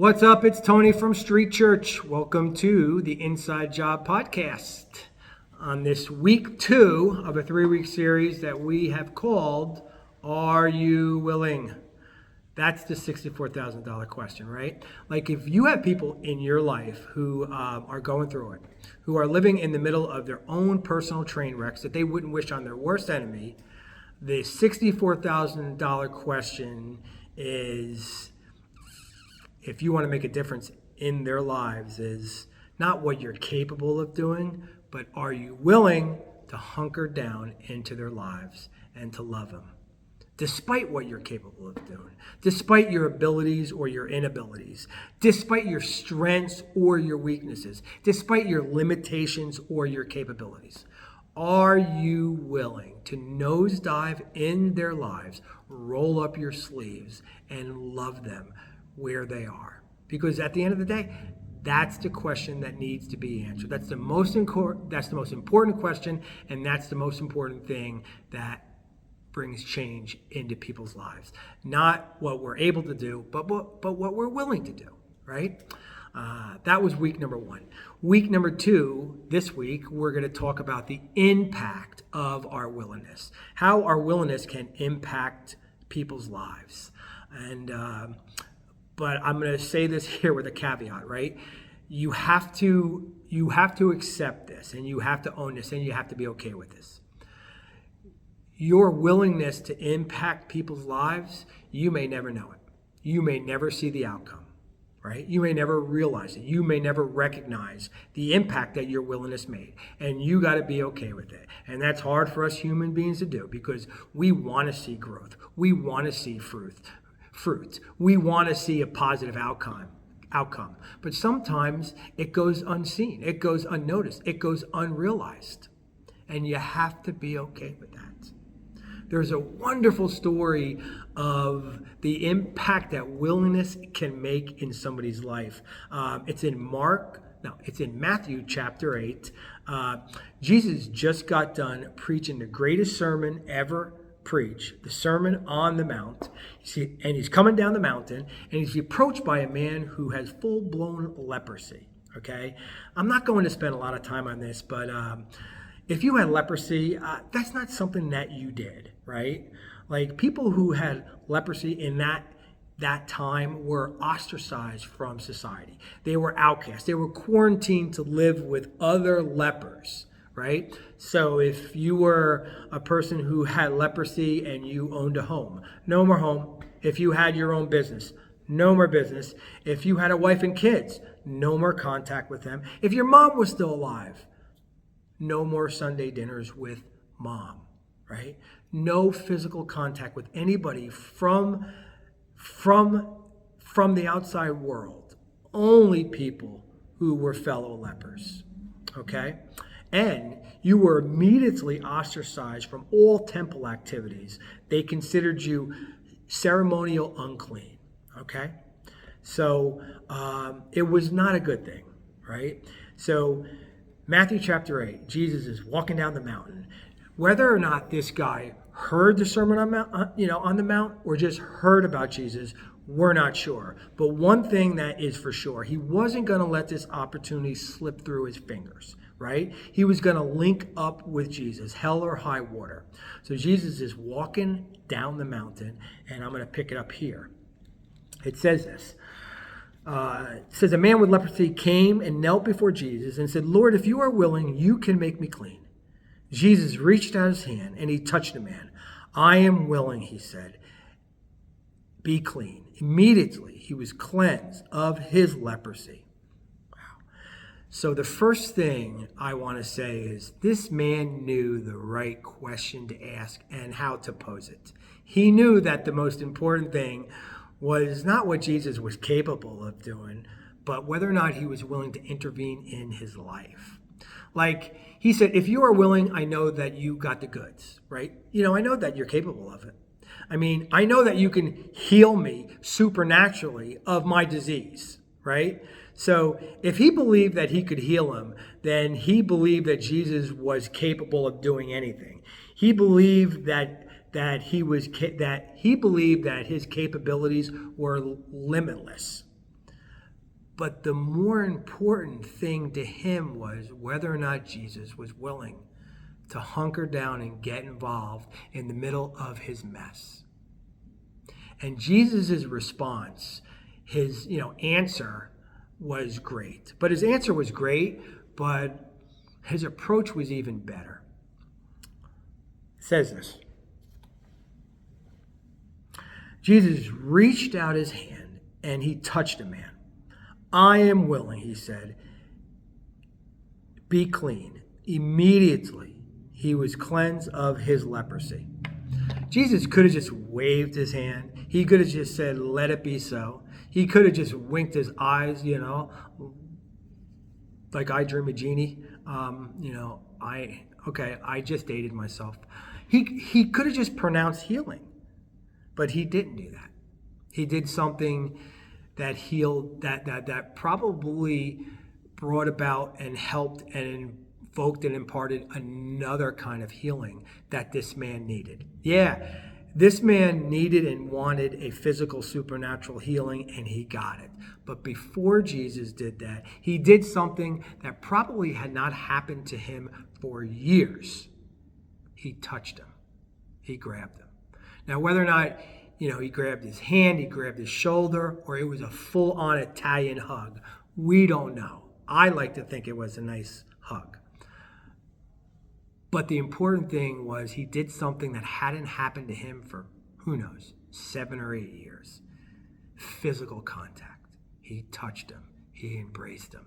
What's up? It's Tony from Street Church. Welcome to the Inside Job Podcast. On this week 2 of a 3-week series that we have called, Are You Willing? That's the $64,000 question, right? Like if you have people in your life who are going through it, who are living in the middle of their own personal train wrecks that they wouldn't wish on their worst enemy, the $64,000 question is, if you want to make a difference in their lives, is not what you're capable of doing, but are you willing to hunker down into their lives and to love them? Despite what you're capable of doing, despite your abilities or your inabilities, despite your strengths or your weaknesses, despite your limitations or your capabilities. Are you willing to nosedive in their lives, roll up your sleeves, and love them where they are? Because at the end of the day, that's the question that needs to be answered. That's the most important question, and that's the most important thing that brings change into people's lives. Not what we're able to do, but what we're willing to do, right? That was week number 1. Week number 2, this week, we're going to talk about the impact of our willingness, how our willingness can impact people's lives. But I'm going to say this here with a caveat, right? You have to accept this, and you have to own this, and you have to be okay with this. Your willingness to impact people's lives, you may never know it. You may never see the outcome, right? You may never realize it. You may never recognize the impact that your willingness made, and you got to be okay with it. And that's hard for us human beings to do because we want to see growth. We want to see fruit. We want to see a positive outcome. But sometimes it goes unseen. It goes unnoticed. It goes unrealized. And you have to be okay with that. There's a wonderful story of the impact that willingness can make in somebody's life. It's in Matthew chapter 8. Jesus just got done preaching the greatest sermon ever preached, the Sermon on the Mount. And he's coming down the mountain, and he's approached by a man who has full-blown leprosy. Okay? I'm not going to spend a lot of time on this, but if you had leprosy, that's not something that you did, right? Like people who had leprosy in that time were ostracized from society. They were outcasts. They were quarantined to live with other lepers, right? So if you were a person who had leprosy and you owned a home, no more home. If you had your own business, no more business. If you had a wife and kids, no more contact with them. If your mom was still alive, no more Sunday dinners with mom, right? No physical contact with anybody from the outside world. Only people who were fellow lepers, okay? And you were immediately ostracized from all temple activities. They considered you ceremonial unclean, okay? So it was not a good thing, right? So Matthew chapter 8, Jesus is walking down the mountain. Whether or not this guy heard the Sermon on the Mount or just heard about Jesus, we're not sure. But one thing that is for sure, he wasn't going to let this opportunity slip through his fingers, right? He was going to link up with Jesus, hell or high water. So Jesus is walking down the mountain, and I'm going to pick it up here. It says this. It says, a man with leprosy came and knelt before Jesus and said, Lord, if you are willing, you can make me clean. Jesus reached out his hand and he touched the man. I am willing, he said. Be clean. Immediately, he was cleansed of his leprosy. Wow. So the first thing I want to say is this man knew the right question to ask and how to pose it. He knew that the most important thing was not what Jesus was capable of doing, but whether or not he was willing to intervene in his life. Like he said, if you are willing, I know that you got the goods, right? I know that you're capable of it. I know that you can heal me supernaturally of my disease, right? So if he believed that he could heal him, then he believed that Jesus was capable of doing anything. He believed that he believed that his capabilities were limitless. But the more important thing to him was whether or not Jesus was willing to hunker down and get involved in the middle of his mess. And Jesus' response, his answer was great. But his answer was great, but his approach was even better. It says this. Jesus reached out his hand and he touched the man. I am willing, he said. Be clean. Immediately, he was cleansed of his leprosy. Jesus could have just waved his hand. He could have just said, let it be so. He could have just winked his eyes, like I Dream a Genie. I just dated myself. He could have just pronounced healing, but he didn't do that. He did something that healed, that probably brought about and helped and invoked and imparted another kind of healing that this man needed. Yeah, this man needed and wanted a physical supernatural healing, and he got it. But before Jesus did that, he did something that probably had not happened to him for years. He touched him. He grabbed him. Now, whether or not he grabbed his hand, he grabbed his shoulder, or it was a full-on Italian hug, we don't know. I like to think it was a nice hug. But the important thing was he did something that hadn't happened to him for, 7 or 8 years. Physical contact. He touched him. He embraced him.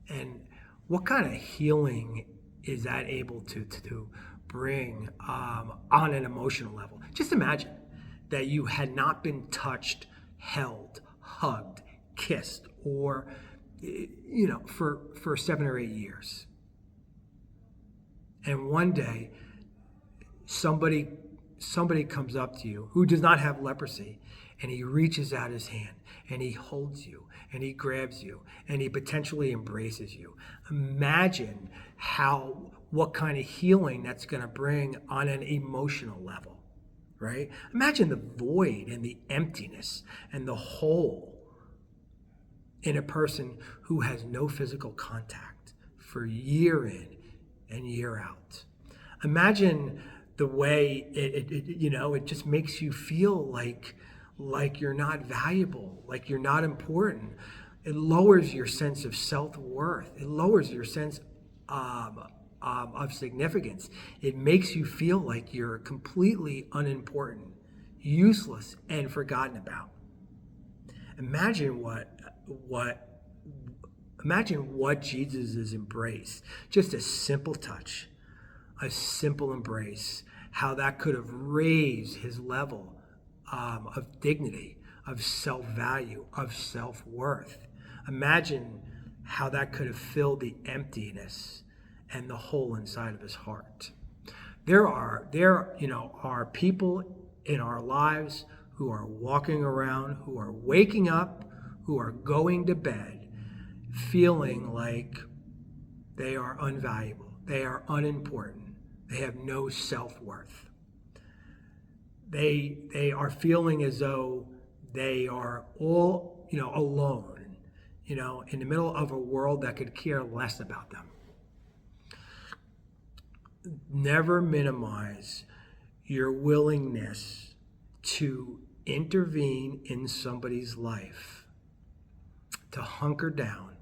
And what kind of healing is that able to bring on an emotional level? Just imagine that you had not been touched, held, hugged, kissed, or, for 7 or 8 years. And one day, somebody comes up to you who does not have leprosy, and he reaches out his hand, and he holds you, and he grabs you, and he potentially embraces you. Imagine what kind of healing that's going to bring on an emotional level, right? Imagine the void and the emptiness and the hole in a person who has no physical contact for year in and year out. Imagine the way it just makes you feel like you're not valuable, like you're not important. It lowers your sense of self-worth. It lowers your sense of significance. It makes you feel like you're completely unimportant, useless, and forgotten about. Imagine what Jesus has embraced. Just a simple touch, a simple embrace, how that could have raised his level of dignity, of self-value, of self-worth. Imagine how that could have filled the emptiness and the hole inside of his heart. There are people in our lives who are walking around, who are waking up, who are going to bed, feeling like they are unvaluable, they are unimportant, they have no self-worth. They are feeling as though they are all, alone, in the middle of a world that could care less about them. Never minimize your willingness to intervene in somebody's life, to hunker down,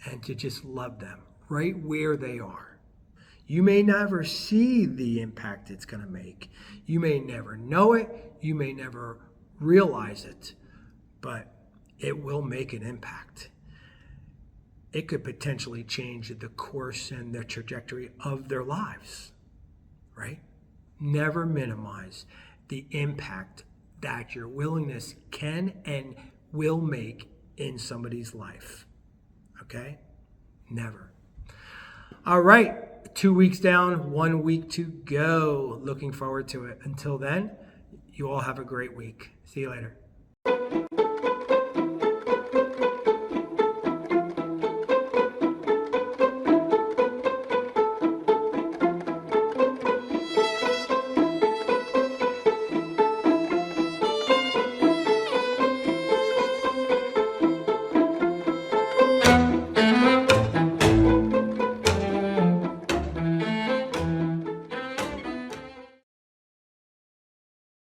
and to just love them right where they are. You may never see the impact it's going to make. You may never know it. You may never realize it, but it will make an impact. It could potentially change the course and the trajectory of their lives, right? Never minimize the impact that your willingness can and will make in somebody's life. Okay? Never. All right. 2 weeks down, 1 week to go. Looking forward to it. Until then, you all have a great week. See you later.